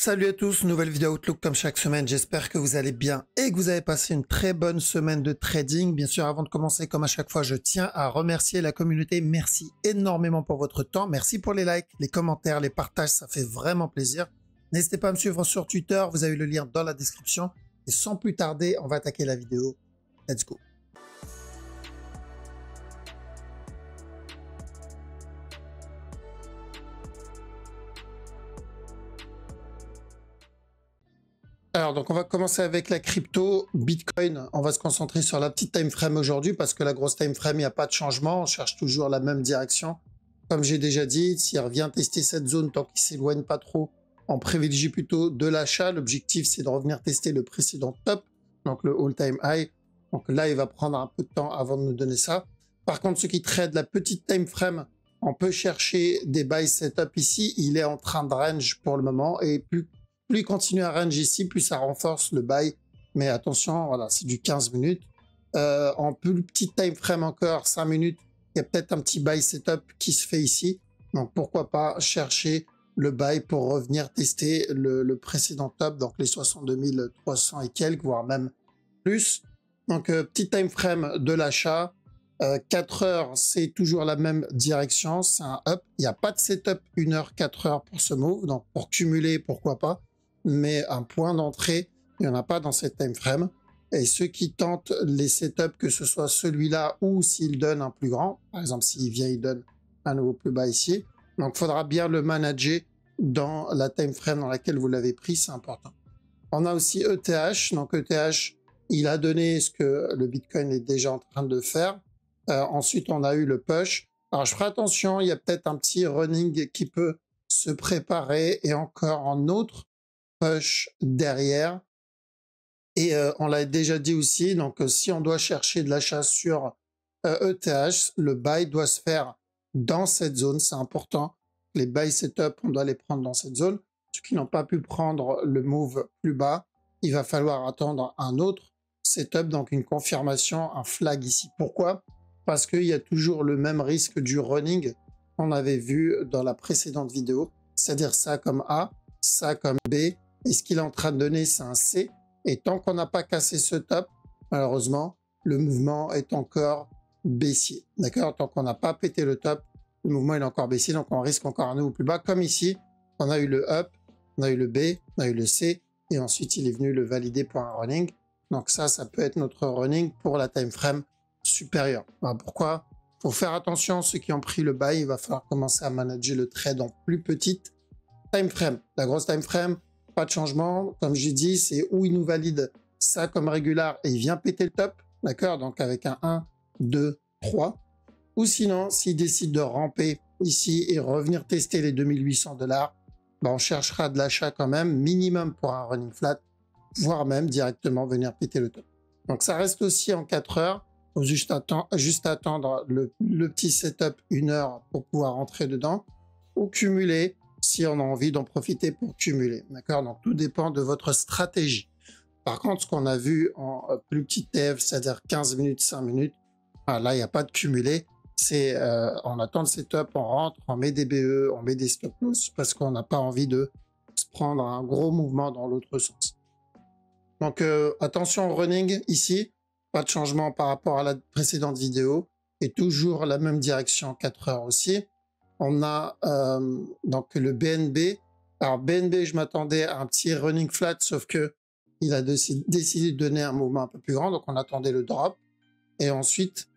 Salut à tous, nouvelle vidéo Outlook comme chaque semaine, j'espère que vous allez bien et que vous avez passé une très bonne semaine de trading. Bien sûr, avant de commencer, comme à chaque fois, je tiens à remercier la communauté. Merci énormément pour votre temps, merci pour les likes, les commentaires, les partages, ça fait vraiment plaisir. N'hésitez pas à me suivre sur Twitter, vous avez le lien dans la description. Et sans plus tarder, on va attaquer la vidéo. Let's go. Alors, donc on va commencer avec la crypto, Bitcoin. On va se concentrer sur la petite time frame aujourd'hui parce que la grosse time frame, il n'y a pas de changement. On cherche toujours la même direction. Comme j'ai déjà dit, s'il revient tester cette zone tant qu'il s'éloigne pas trop, on privilégie plutôt de l'achat. L'objectif, c'est de revenir tester le précédent top, donc le all-time high. Donc là, il va prendre un peu de temps avant de nous donner ça. Par contre, ceux qui trade la petite time frame, on peut chercher des buy setup ici. Il est en train de range pour le moment et plus il continue à range ici, plus ça renforce le buy. Mais attention, voilà, c'est du 15 minutes. En plus petit time frame encore, 5 minutes, il y a peut-être un petit buy setup qui se fait ici. Donc pourquoi pas chercher le buy pour revenir tester le précédent top, donc les 62 300 et quelques, voire même plus. Donc petit time frame de l'achat. 4 heures, c'est toujours la même direction, c'est un up. Il n'y a pas de setup 1 heure, 4 heures pour ce move, donc pour cumuler, pourquoi pas. Mais un point d'entrée, il n'y en a pas dans cette time frame. Et ceux qui tentent les setups, que ce soit celui-là ou s'il donne un plus grand, par exemple s'il vient, il donne un nouveau plus bas ici. Donc il faudra bien le manager dans la time frame dans laquelle vous l'avez pris, c'est important. On a aussi ETH, donc ETH, il a donné ce que le Bitcoin est déjà en train de faire. Ensuite, on a eu le push. Alors je ferai attention, il y a peut-être un petit running qui peut se préparer et encore un autre push derrière. Et on l'a déjà dit aussi, donc si on doit chercher de l'achat sur ETH, le buy doit se faire dans cette zone, c'est important. Les buy setup, on doit les prendre dans cette zone. Ceux qui n'ont pas pu prendre le move plus bas, il va falloir attendre un autre setup, donc une confirmation, un flag ici. Pourquoi? Parce qu'il y a toujours le même risque du running qu'on avait vu dans la précédente vidéo, c'est-à-dire ça comme A, ça comme B, et ce qu'il est en train de donner, c'est un C. Et tant qu'on n'a pas cassé ce top, malheureusement, le mouvement est encore baissier. D'accord? Tant qu'on n'a pas pété le top, le mouvement est encore baissier, donc on risque encore un nouveau plus bas. Comme ici, on a eu le up, on a eu le B, on a eu le C, et ensuite il est venu le valider pour un running. Donc ça peut être notre running pour la time frame supérieure. Alors pourquoi? Il faut faire attention, ceux qui ont pris le buy, il va falloir commencer à manager le trade en plus petite time frame. La grosse time frame, pas de changement. Comme j'ai dit, c'est où il nous valide ça comme régular et il vient péter le top. D'accord? Donc avec un 1, 2, 3. Ou sinon, s'il décide de ramper ici et revenir tester les 2800 $, ben on cherchera de l'achat quand même, minimum pour un running flat, voire même directement venir péter le top. Donc ça reste aussi en 4 heures. Il faut juste attendre le petit setup 1 heure pour pouvoir rentrer dedans ou cumuler si on a envie d'en profiter pour cumuler. D'accord? Donc tout dépend de votre stratégie. Par contre, ce qu'on a vu en plus petit TF, c'est-à-dire 15 minutes, 5 minutes, là, il n'y a pas de cumulé. C'est on attend le setup, on rentre, on met des BE, on met des stop loss parce qu'on n'a pas envie de se prendre un gros mouvement dans l'autre sens. Donc attention au running ici. Pas de changement par rapport à la précédente vidéo et toujours la même direction 4 heures aussi. On a donc le BNB. Alors BNB, je m'attendais à un petit running flat, sauf que il a décidé de donner un mouvement un peu plus grand, donc on attendait le drop. Et ensuite,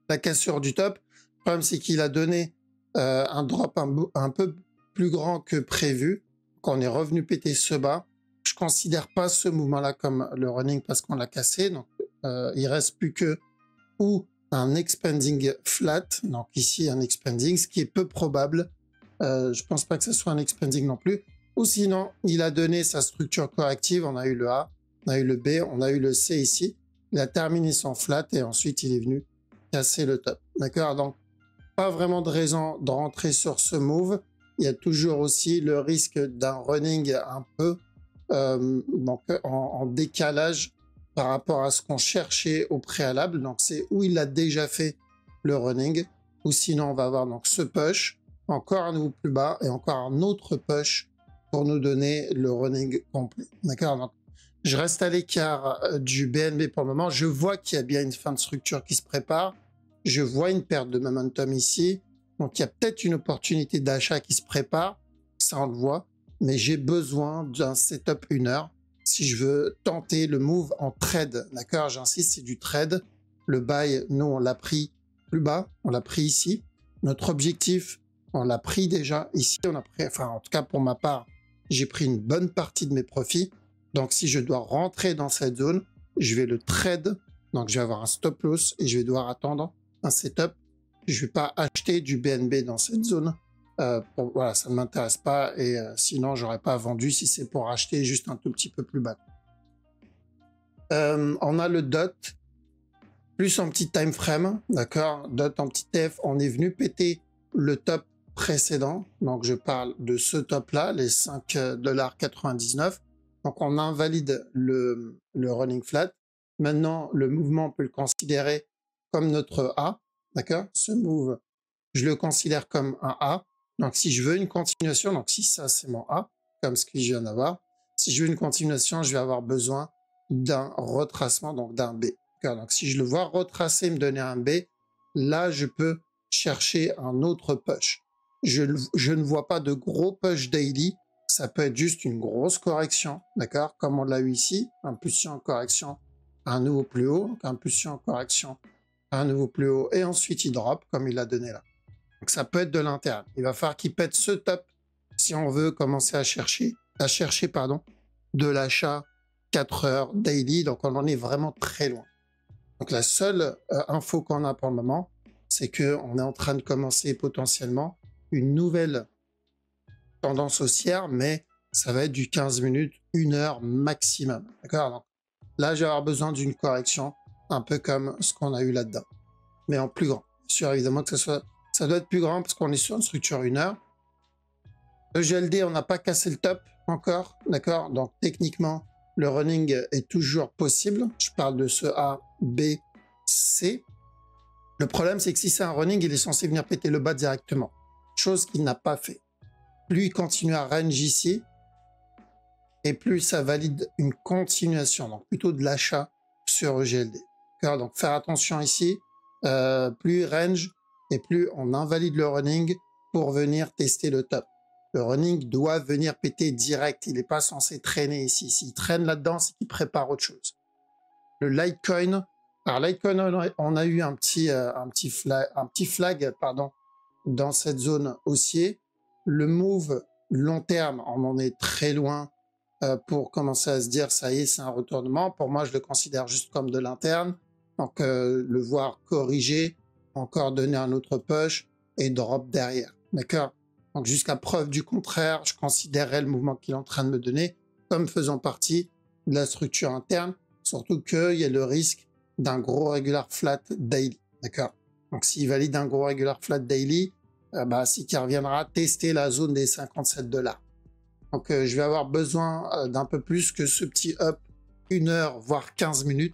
la cassure du top. Le problème, c'est qu'il a donné un drop un peu plus grand que prévu. Donc on est revenu péter ce bas. Je considère pas ce mouvement-là comme le running parce qu'on l'a cassé. Donc il reste plus que ou un expanding flat, donc ici un expanding, ce qui est peu probable. Je pense pas que ce soit un expanding non plus. Ou sinon, il a donné sa structure corrective. On a eu le A, on a eu le B, on a eu le C ici. Il a terminé son flat et ensuite il est venu casser le top. D'accord? Donc, pas vraiment de raison de rentrer sur ce move. Il y a toujours aussi le risque d'un running un peu donc en décalage par rapport à ce qu'on cherchait au préalable. Donc c'est où il a déjà fait le running, ou sinon on va avoir donc ce push, encore un nouveau plus bas et encore un autre push pour nous donner le running complet. D'accord? Donc, je reste à l'écart du BNB pour le moment. Je vois qu'il y a bien une fin de structure qui se prépare. Je vois une perte de momentum ici. Donc, il y a peut-être une opportunité d'achat qui se prépare. Ça, on le voit. Mais j'ai besoin d'un setup 1 heure si je veux tenter le move en trade. D'accord? J'insiste, c'est du trade. Le buy, nous, on l'a pris plus bas. On l'a pris ici. Notre objectif, on l'a pris déjà. Ici, on a pris, enfin, en tout cas, pour ma part, j'ai pris une bonne partie de mes profits. Donc, si je dois rentrer dans cette zone, je vais le trade. Donc, je vais avoir un stop loss et je vais devoir attendre un setup. Je ne vais pas acheter du BNB dans cette zone. Voilà, ça ne m'intéresse pas. Et sinon, je n'aurais pas vendu si c'est pour acheter juste un tout petit peu plus bas. On a le DOT, plus en petit time frame. D'accord? DOT en petit F. On est venu péter le top précédent. Donc, je parle de ce top-là, les 5,99 $. Donc, on invalide le running flat. Maintenant, le mouvement, on peut le considérer comme notre A. D'accord? Ce move, je le considère comme un A. Donc, si je veux une continuation, donc si ça, c'est mon A, comme ce que je viens d'avoir, si je veux une continuation, je vais avoir besoin d'un retracement, donc d'un B. Donc, si je le vois retracer, me donner un B, là, je peux chercher un autre push. Je ne vois pas de gros push daily. Ça peut être juste une grosse correction, d'accord? Comme on l'a eu ici, impulsion, correction, un nouveau plus haut, donc impulsion, correction, un nouveau plus haut, et ensuite il drop, comme il l'a donné là. Donc ça peut être de l'interne. Il va falloir qu'il pète ce top si on veut commencer à chercher de l'achat 4 heures daily, donc on en est vraiment très loin. Donc la seule info qu'on a pour le moment, c'est qu'on est en train de commencer potentiellement une nouvelle tendance haussière, mais ça va être du 15 minutes, 1 heure maximum. D'accord? Donc là, je vais avoir besoin d'une correction, un peu comme ce qu'on a eu là-dedans, mais en plus grand. Bien sûr, évidemment que ça doit être plus grand parce qu'on est sur une structure 1 heure. Le GLD, on n'a pas cassé le top encore, d'accord? Donc techniquement, le running est toujours possible. Je parle de ce A, B, C. Le problème, c'est que si c'est un running, il est censé venir péter le bas directement, chose qu'il n'a pas fait. Plus il continue à range ici, et plus ça valide une continuation, donc plutôt de l'achat sur GLD. Donc faire attention ici, plus il range, et plus on invalide le running pour venir tester le top. Le running doit venir péter direct, il n'est pas censé traîner ici. S'il traîne là-dedans, c'est qu'il prépare autre chose. Le Litecoin, alors Litecoin, on a eu un petit flag, dans cette zone haussier. Le move long terme, on en est très loin pour commencer à se dire ça y est, c'est un retournement. Pour moi, je le considère juste comme de l'interne. Donc le voir corriger, encore donner un autre push et drop derrière. D'accord? Donc jusqu'à preuve du contraire, je considérerais le mouvement qu'il est en train de me donner comme faisant partie de la structure interne, surtout qu'il y a le risque d'un gros regular flat daily. D'accord? Donc s'il valide un gros regular flat daily, c'est qu'il reviendra tester la zone des 57 $. Donc je vais avoir besoin d'un peu plus que ce petit up 1 heure, voire 15 minutes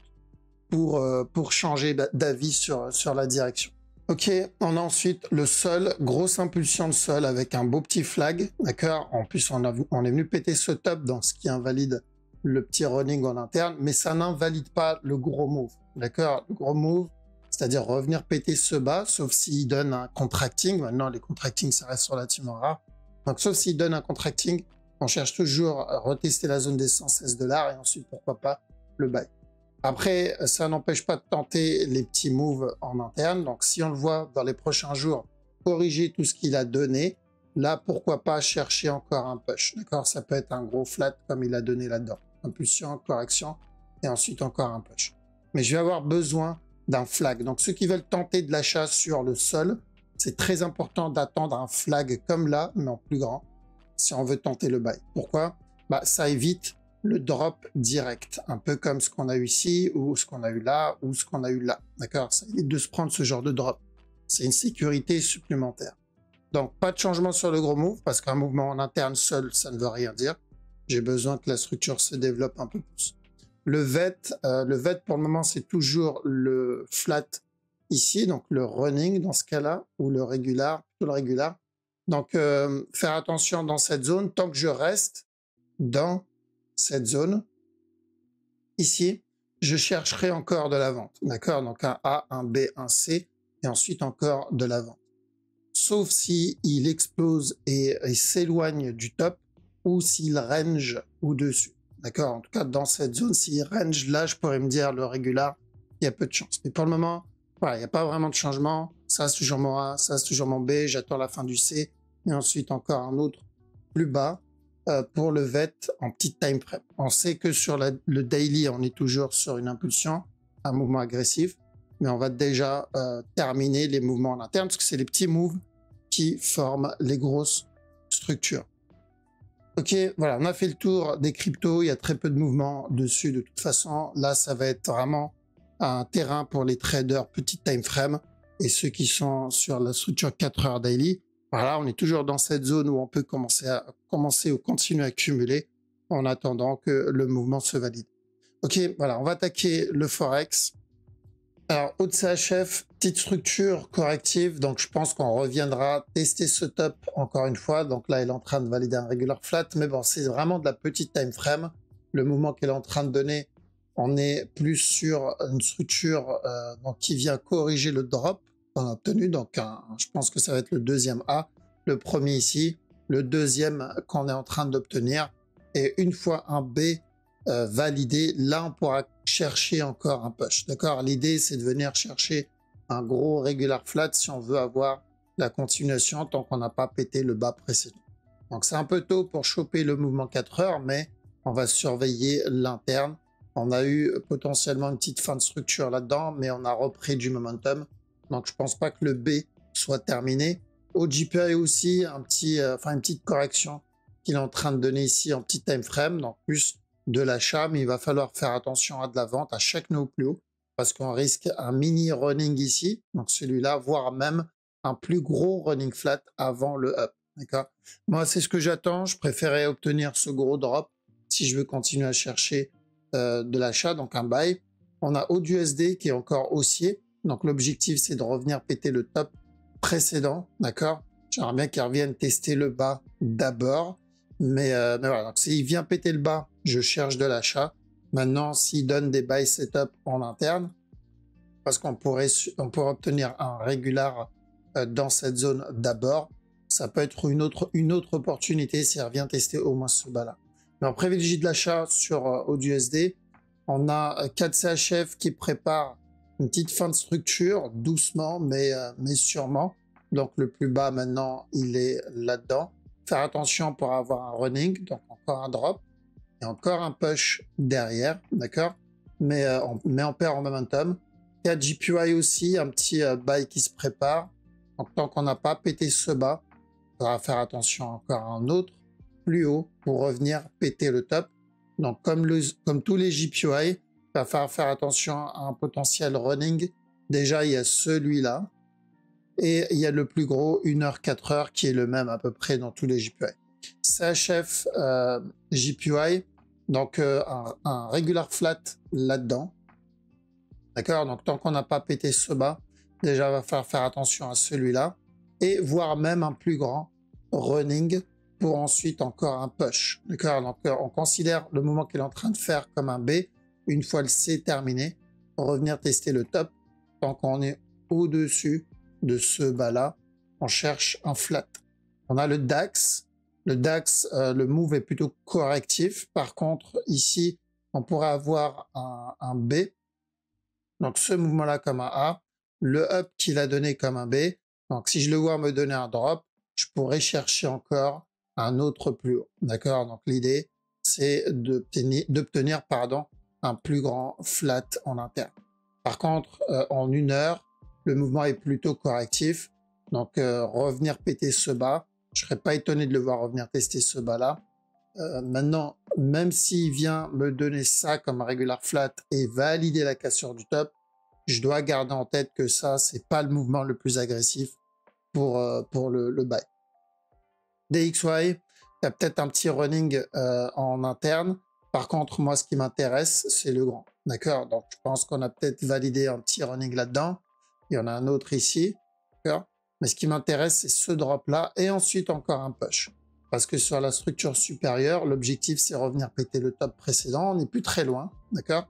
pour changer d'avis sur la direction. Ok, on a ensuite le sol, grosse impulsion de sol avec un beau petit flag, d'accord? En plus, on est venu péter ce top dans ce qui invalide le petit running en interne, mais ça n'invalide pas le gros move, d'accord? Le gros move, c'est-à-dire revenir péter ce bas, sauf s'il donne un contracting. Maintenant, les contractings, ça reste relativement rare. Donc, sauf s'il donne un contracting, on cherche toujours à retester la zone des 116 $ et ensuite, pourquoi pas, le buy. Après, ça n'empêche pas de tenter les petits moves en interne. Donc, si on le voit dans les prochains jours, corriger tout ce qu'il a donné, là, pourquoi pas chercher encore un push. D'accord? Ça peut être un gros flat comme il a donné là-dedans. Impulsion, correction, et ensuite encore un push. Mais je vais avoir besoin d'un flag. Donc, ceux qui veulent tenter de l'achat sur le sol, c'est très important d'attendre un flag comme là, mais en plus grand, si on veut tenter le buy. Pourquoi? Ça évite le drop direct, un peu comme ce qu'on a eu ici, ou ce qu'on a eu là, ou ce qu'on a eu là. D'accord? Ça évite de se prendre ce genre de drop. C'est une sécurité supplémentaire. Donc, pas de changement sur le gros move, parce qu'un mouvement en interne seul, ça ne veut rien dire. J'ai besoin que la structure se développe un peu plus. Le VET, pour le moment, c'est toujours le flat ici, donc le running dans ce cas-là, ou le régular, plutôt le régular. Donc, faire attention dans cette zone. Tant que je reste dans cette zone, ici, je chercherai encore de la vente. D'accord? Donc, un A, un B, un C, et ensuite encore de la vente. Sauf si il explose et s'éloigne du top ou s'il range au-dessus. D'accord? En tout cas, dans cette zone, s'il range, là, je pourrais me dire le régular, il y a peu de chance. Mais pour le moment, voilà, il n'y a pas vraiment de changement. Ça, c'est toujours mon A, ça, c'est toujours mon B. J'attends la fin du C. Et ensuite, encore un autre plus bas pour le VET en petite time frame. On sait que sur le daily, on est toujours sur une impulsion, un mouvement agressif. Mais on va déjà terminer les mouvements en interne parce que c'est les petits moves qui forment les grosses structures. Ok, voilà, on a fait le tour des cryptos. Il y a très peu de mouvements dessus de toute façon. Là, ça va être vraiment un terrain pour les traders petite time frame et ceux qui sont sur la structure 4 heures daily. Voilà, on est toujours dans cette zone où on peut commencer ou continuer à accumuler en attendant que le mouvement se valide. Ok, voilà, on va attaquer le Forex. Alors, haut de CHF, petite structure corrective, donc je pense qu'on reviendra tester ce top encore une fois. Donc là, elle est en train de valider un regular flat, mais bon, c'est vraiment de la petite time frame. Le mouvement qu'elle est en train de donner, on est plus sur une structure donc qui vient corriger le drop qu'on a obtenu. Donc, je pense que ça va être le deuxième A, le premier ici, le deuxième qu'on est en train d'obtenir. Et une fois un B validé, là, on pourra chercher encore un push. D'accord? L'idée, c'est de venir chercher un gros regular flat si on veut avoir la continuation tant qu'on n'a pas pété le bas précédent. Donc, c'est un peu tôt pour choper le mouvement 4 heures, mais on va surveiller l'interne. On a eu potentiellement une petite fin de structure là-dedans, mais on a repris du momentum. Donc, je pense pas que le B soit terminé. Au GPI aussi, une petite correction qu'il est en train de donner ici en petit time frame. Donc, plus de l'achat, mais il va falloir faire attention à de la vente à chaque nouveau plus haut parce qu'on risque un mini running ici, donc celui-là, voire même un plus gros running flat avant le up. D'accord? Moi, c'est ce que j'attends. Je préférais obtenir ce gros drop si je veux continuer à chercher de l'achat, donc un buy. On a AUDUSD qui est encore haussier. Donc l'objectif, c'est de revenir péter le top précédent. D'accord? J'aimerais bien qu'il revienne tester le bas d'abord. Mais voilà, donc s'il vient péter le bas, je cherche de l'achat. Maintenant, s'il donne des buy setup en interne, parce qu'on pourrait obtenir un régular dans cette zone d'abord, ça peut être une autre opportunité s'il revient tester au moins ce bas-là. Mais on privilégie de l'achat sur AUDUSD. On a 4 CHF qui prépare une petite fin de structure, doucement, mais sûrement. Donc le plus bas maintenant, il est là-dedans. Faire attention pour avoir un running, donc encore un drop et encore un push derrière, d'accord? Mais on perd en momentum. Il y a GPY aussi, un petit buy qui se prépare. Donc tant qu'on n'a pas pété ce bas, on va faire attention encore à un autre plus haut pour revenir péter le top. Donc comme tous les GPY, il va falloir faire attention à un potentiel running. Déjà, il y a celui-là. Et il y a le plus gros, 1 heure, 4 heures, qui est le même à peu près dans tous les JPY. CHF JPY, donc un regular flat là-dedans. D'accord? Donc tant qu'on n'a pas pété ce bas, déjà il va falloir faire attention à celui-là. Et voire même un plus grand running pour ensuite encore un push. D'accord? Donc on considère le mouvement qu'il est en train de faire comme un B. Une fois le C terminé, revenir tester le top. Tant qu'on est au-dessus de ce bas-là, on cherche un flat. On a le DAX. Le DAX, le move est plutôt correctif. Par contre, ici, on pourrait avoir un B. Donc, ce mouvement-là comme un A. Le up qu'il a donné comme un B. Donc, si je le vois me donner un drop, je pourrais chercher encore un autre plus haut. D'accord? Donc, l'idée, c'est d'obtenir un plus grand flat en interne. Par contre, en 1 heure, le mouvement est plutôt correctif. Donc, revenir péter ce bas, je ne serais pas étonné de le voir revenir tester ce bas-là. Maintenant, même s'il vient me donner ça comme un regular flat et valider la cassure du top, je dois garder en tête que ça, c'est pas le mouvement le plus agressif pour le buy. DXY, il y a peut-être un petit running en interne. Par contre, moi, ce qui m'intéresse, c'est le grand. D'accord? Donc, je pense qu'on a peut-être validé un petit running là-dedans. Il y en a un autre ici. D'accord? Mais ce qui m'intéresse, c'est ce drop-là et ensuite encore un push. Parce que sur la structure supérieure, l'objectif, c'est revenir péter le top précédent. On n'est plus très loin, d'accord?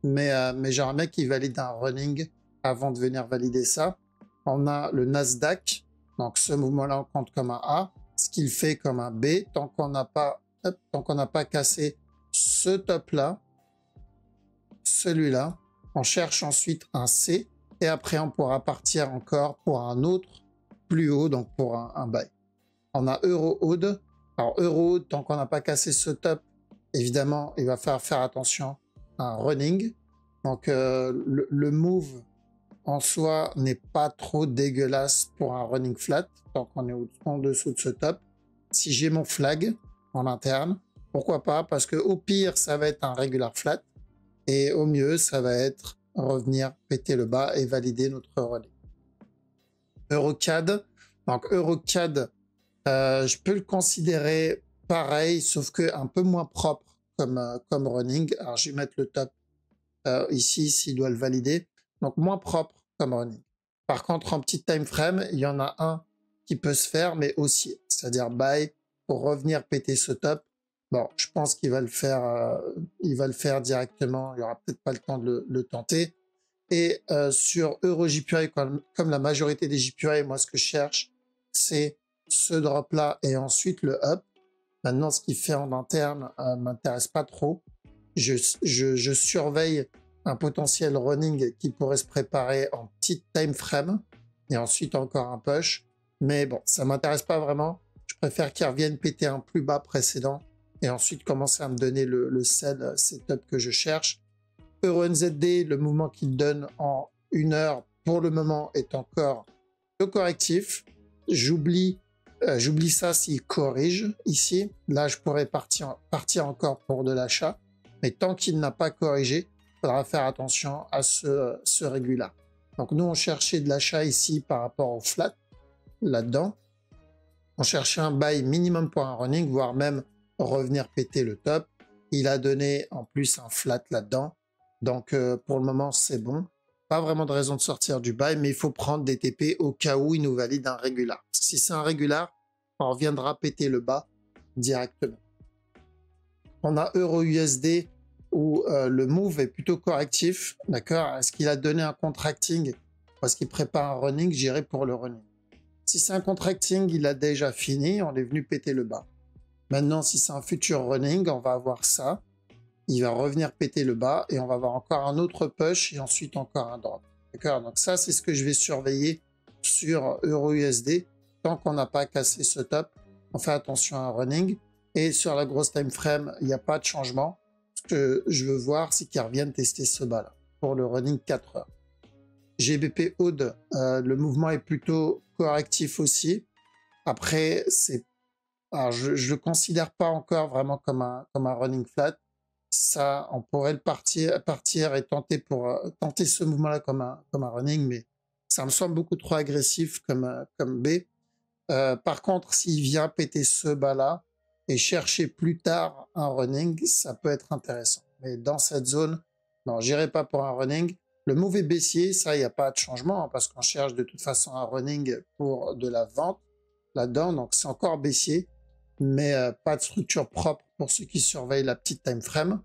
Mais j'ai un mec qui valide un running avant de venir valider ça. On a le Nasdaq. Donc, ce mouvement-là, on compte comme un A. Ce qu'il fait comme un B. Tant qu'on n'a pas cassé ce top-là, celui-là, on cherche ensuite un C. Et après, on pourra partir encore pour un autre plus haut, donc pour un buy. On a Euro-Aude. Alors, Euro-Aude, tant qu'on n'a pas cassé ce top, évidemment, il va falloir faire attention à un running. Donc, le move en soi n'est pas trop dégueulasse pour un running flat, tant qu'on est en dessous de ce top. Si j'ai mon flag en interne, pourquoi pas? Parce que au pire, ça va être un regular flat. Et au mieux, ça va être revenir péter le bas et valider notre running. EuroCAD. Donc, EuroCAD, je peux le considérer pareil, sauf que un peu moins propre comme running. Alors, je vais mettre le top ici, s'il doit le valider. Donc, moins propre comme running. Par contre, en petit time frame, il y en a un qui peut se faire, mais aussi, c'est-à-dire buy pour revenir péter ce top. Bon, je pense qu'il va le faire, il va le faire directement. Il n'y aura peut-être pas le temps de le tenter. Et sur EuroJPY, comme la majorité des JPY, moi, ce que je cherche, c'est ce drop-là et ensuite le up. Maintenant, ce qu'il fait en interne m'intéresse pas trop. Je surveille un potentiel running qui pourrait se préparer en petit time frame et ensuite encore un push. Mais bon, ça m'intéresse pas vraiment. Je préfère qu'il revienne péter un plus bas précédent et ensuite commencer à me donner le sell setup que je cherche. EuroNZD, le mouvement qu'il donne en 1 heure, pour le moment, est encore le correctif. J'oublie ça s'il corrige ici. Là, je pourrais partir encore pour de l'achat. Mais tant qu'il n'a pas corrigé, il faudra faire attention à ce régulat. Donc nous, on cherchait de l'achat ici par rapport au flat, là-dedans. On cherchait un buy minimum pour un running, voire même revenir péter le top. Il a donné en plus un flat là-dedans. Donc pour le moment, c'est bon. Pas vraiment de raison de sortir du buy, mais il faut prendre des TP au cas où il nous valide un régular. Si c'est un régular, on reviendra péter le bas directement. On a EURUSD où le move est plutôt correctif, d'accord? Est-ce qu'il a donné un contracting ou est-ce qu'il prépare un running? J'irai pour le running. Si c'est un contracting, il a déjà fini, on est venu péter le bas. Maintenant, si c'est un futur running, on va avoir ça. Il va revenir péter le bas et on va avoir encore un autre push et ensuite encore un drop. D'accord? Donc ça, c'est ce que je vais surveiller sur EURUSD. Tant qu'on n'a pas cassé ce top, on fait attention à un running. Et sur la grosse time frame, il n'y a pas de changement. Ce que je veux voir, c'est qu'ils reviennent tester ce bas-là pour le running 4 heures. GBP Aude, le mouvement est plutôt correctif aussi. Après, alors je ne le considère pas encore vraiment comme un running flat. Ça, on pourrait le partir et tenter ce mouvement-là comme un running, mais ça me semble beaucoup trop agressif comme B. Par contre, s'il vient péter ce bas-là et chercher plus tard un running, ça peut être intéressant. Mais dans cette zone, non, j'irai pas pour un running. Le move est baissier, ça, il n'y a pas de changement, hein, parce qu'on cherche de toute façon un running pour de la vente là-dedans, donc c'est encore baissier, mais pas de structure propre pour ceux qui surveillent la petite time frame.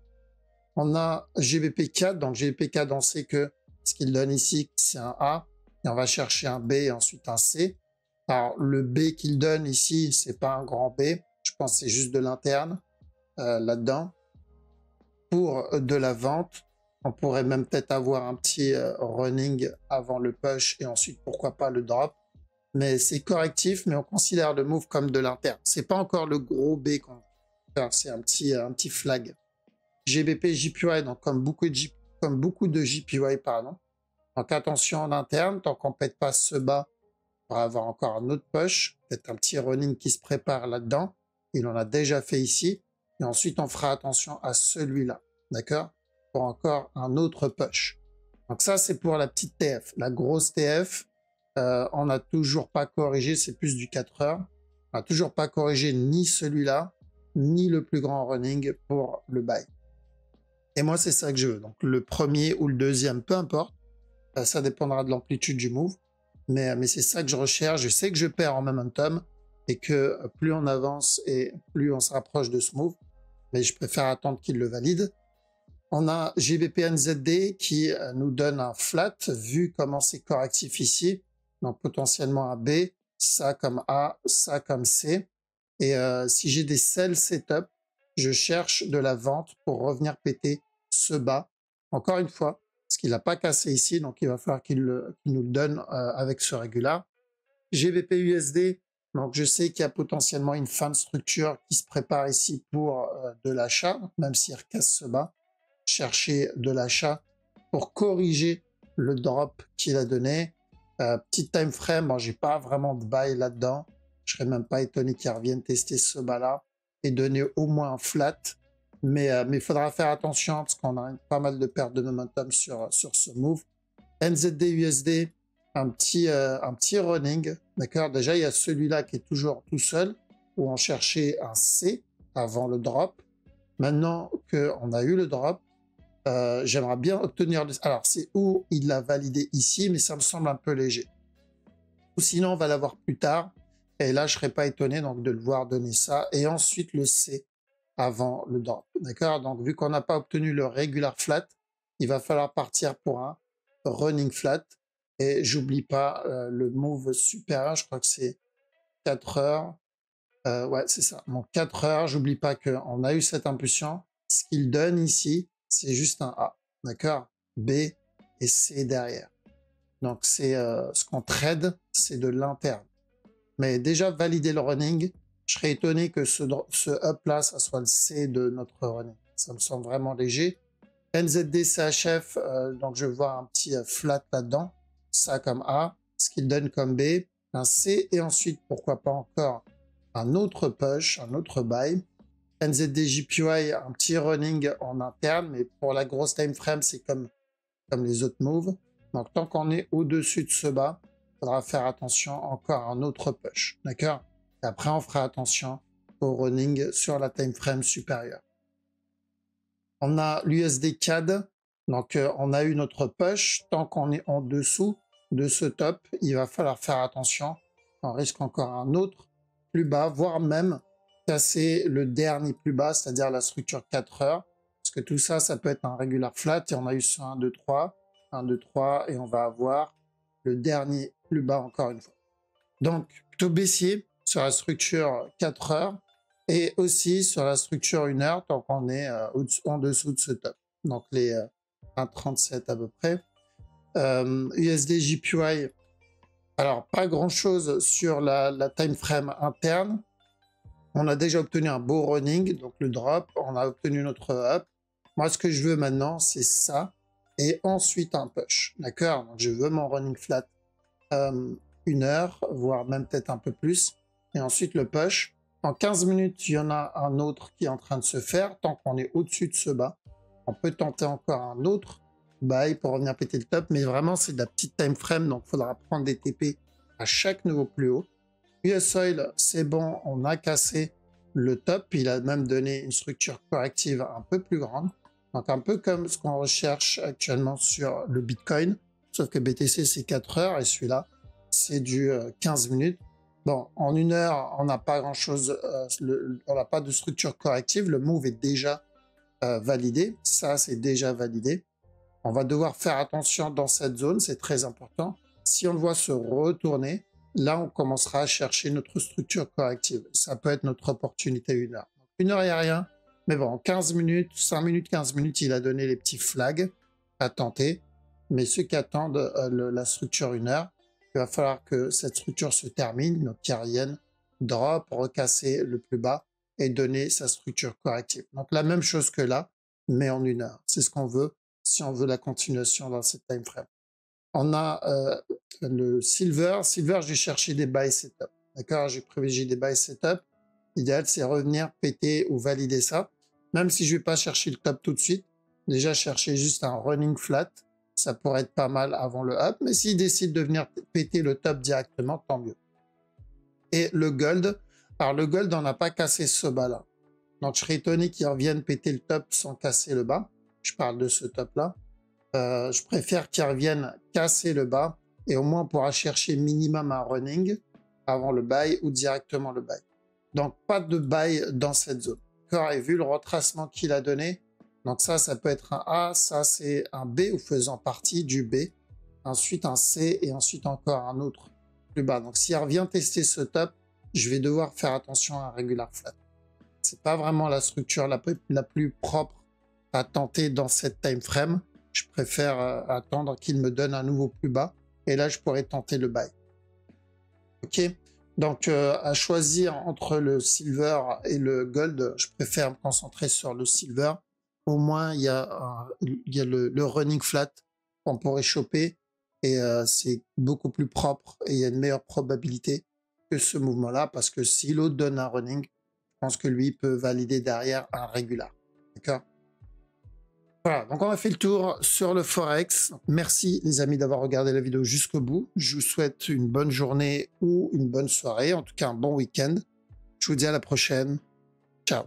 On a GBP4, donc GBP4, on sait que ce qu'il donne ici, c'est un A, et on va chercher un B et ensuite un C. Alors, le B qu'il donne ici, c'est pas un grand B, je pense que c'est juste de l'interne là-dedans. Pour de la vente, on pourrait même peut-être avoir un petit running avant le push et ensuite, pourquoi pas, le drop. Mais c'est correctif, mais on considère le move comme de l'interne. C'est pas encore le gros B qu'on fait, c'est un petit flag. GBP, JPY, donc comme beaucoup de JPY, pardon. Donc attention en interne, tant qu'on ne pète pas ce bas, on va avoir encore un autre push, peut-être un petit running qui se prépare là-dedans. Il en a déjà fait ici. Et ensuite, on fera attention à celui-là, d'accord? Pour encore un autre push. Donc ça, c'est pour la petite TF. La grosse TF, on n'a toujours pas corrigé, c'est plus du 4 heures. On n'a toujours pas corrigé ni celui-là, ni le plus grand running pour le buy. Et moi, c'est ça que je veux. Donc le premier ou le deuxième, peu importe. Ça dépendra de l'amplitude du move. mais c'est ça que je recherche. Je sais que je perds en momentum et que plus on avance et plus on se rapproche de ce move, mais je préfère attendre qu'il le valide. On a GBP-NZD qui nous donne un flat, vu comment c'est correctif ici. Donc potentiellement un B, ça comme A, ça comme C. Et si j'ai des sell setup, je cherche de la vente pour revenir péter ce bas. Encore une fois, parce qu'il n'a pas cassé ici, donc il va falloir qu'il nous le donne avec ce régular. GBP-USD, donc je sais qu'il y a potentiellement une fin de structure qui se prépare ici pour de l'achat, même s'il recasse ce bas. Chercher de l'achat pour corriger le drop qu'il a donné. Petit time frame, bon, j'ai pas vraiment de buy là-dedans. Je serais même pas étonné qu'ils reviennent tester ce bas-là et donner au moins un flat. Mais il faudra faire attention parce qu'on a pas mal de pertes de momentum sur ce move. NZD USD, un petit running. D'accord. Déjà, il y a celui-là qui est toujours tout seul où on cherchait un C avant le drop. Maintenant qu'on a eu le drop, j'aimerais bien obtenir... Alors, c'est où il l'a validé ici, mais ça me semble un peu léger. Ou sinon, on va l'avoir plus tard. Et là, je ne serais pas étonné donc, de le voir donner ça. Et ensuite, le C avant le drop. D'accord. Donc, vu qu'on n'a pas obtenu le regular flat, il va falloir partir pour un running flat. Et j'oublie pas le move supérieur. Je crois que c'est 4 heures. Ouais, c'est ça. Donc, 4 heures. J'oublie pas qu'on a eu cette impulsion. Ce qu'il donne ici, c'est juste un A, d'accord? B et C derrière. Donc, c'est ce qu'on trade, c'est de l'interne. Mais déjà, valider le running, je serais étonné que ce up-là, ça soit le C de notre running. Ça me semble vraiment léger. NZD, CHF, donc je vois un petit flat là-dedans. Ça comme A, ce qu'il donne comme B, un C, et ensuite, pourquoi pas encore un autre push, un autre buy. NZD JPY, un petit running en interne, mais pour la grosse time frame, c'est comme les autres moves. Donc, tant qu'on est au-dessus de ce bas, il faudra faire attention encore à un autre push. D'accord? Et après, on fera attention au running sur la time frame supérieure. On a l'USD CAD. Donc, on a eu notre push. Tant qu'on est en dessous de ce top, il va falloir faire attention. On risque encore un autre plus bas, voire même casser le dernier plus bas, c'est-à-dire la structure 4 heures. Parce que tout ça, ça peut être un regular flat. Et on a eu ce 1, 2, 3. 1, 2, 3. Et on va avoir le dernier plus bas encore une fois. Donc, plutôt baissier sur la structure 4 heures. Et aussi sur la structure 1 heure, tant qu'on est en dessous de ce top. Donc, les 1,37 à peu près. USD JPY. Alors, pas grand-chose sur la time frame interne. On a déjà obtenu un beau running, donc le drop. On a obtenu notre up. Moi, ce que je veux maintenant, c'est ça. Et ensuite, un push. D'accord? Donc, je veux mon running flat 1 heure, voire même peut-être un peu plus. Et ensuite, le push. En 15 minutes, il y en a un autre qui est en train de se faire. Tant qu'on est au-dessus de ce bas, on peut tenter encore un autre buy pour revenir péter le top. Mais vraiment, c'est de la petite time frame. Donc, il faudra prendre des TP à chaque nouveau plus haut. US Oil, c'est bon, on a cassé le top. Il a même donné une structure corrective un peu plus grande. Donc, un peu comme ce qu'on recherche actuellement sur le Bitcoin. Sauf que BTC, c'est 4 heures et celui-là, c'est du 15 minutes. Bon, en 1 heure, on n'a pas grand-chose, on n'a pas de structure corrective. Le move est déjà validé. Ça, c'est déjà validé. On va devoir faire attention dans cette zone, c'est très important. Si on le voit se retourner, là, on commencera à chercher notre structure corrective. Ça peut être notre opportunité 1 heure. 1 heure, il n'y a rien. Mais bon, 15 minutes, 5 minutes, 15 minutes, il a donné les petits flags à tenter. Mais ceux qui attendent la structure 1 heure, il va falloir que cette structure se termine, donc qu'il revienne, drop, recasser le plus bas et donner sa structure corrective. Donc la même chose que là, mais en 1 heure. C'est ce qu'on veut si on veut la continuation dans cette time frame. On a le silver. Silver, j'ai cherché des buy setup. D'accord? J'ai privilégié des buy setup. L'idéal, c'est revenir péter ou valider ça. Même si je vais pas chercher le top tout de suite. Déjà, chercher juste un running flat. Ça pourrait être pas mal avant le up. Mais s'il décide de venir péter le top directement, tant mieux. Et le gold. Alors, le gold, on n'a pas cassé ce bas-là. Donc, je serais étonné qu'il revienne péter le top sans casser le bas. Je parle de ce top-là. Je préfère qu'ils reviennent casser le bas et au moins on pourra chercher minimum un running avant le buy ou directement le buy. Donc pas de buy dans cette zone. D'accord. Et vu le retracement qu'il a donné, donc ça peut être un A, ça c'est un B ou faisant partie du B, ensuite un C et ensuite encore un autre plus bas. Donc s'il revient tester ce top, je vais devoir faire attention à un regular flat. C'est pas vraiment la structure la plus propre à tenter dans cette time frame. Je préfère attendre qu'il me donne un nouveau plus bas et là je pourrais tenter le buy. Ok, donc à choisir entre le silver et le gold, je préfère me concentrer sur le silver. Au moins il y a le running flat qu'on pourrait choper et c'est beaucoup plus propre et il y a une meilleure probabilité que ce mouvement là, parce que si l'autre donne un running, je pense que lui peut valider derrière un régular. D'accord. Voilà, donc on a fait le tour sur le Forex. Merci les amis d'avoir regardé la vidéo jusqu'au bout. Je vous souhaite une bonne journée ou une bonne soirée, en tout cas un bon week-end. Je vous dis à la prochaine. Ciao.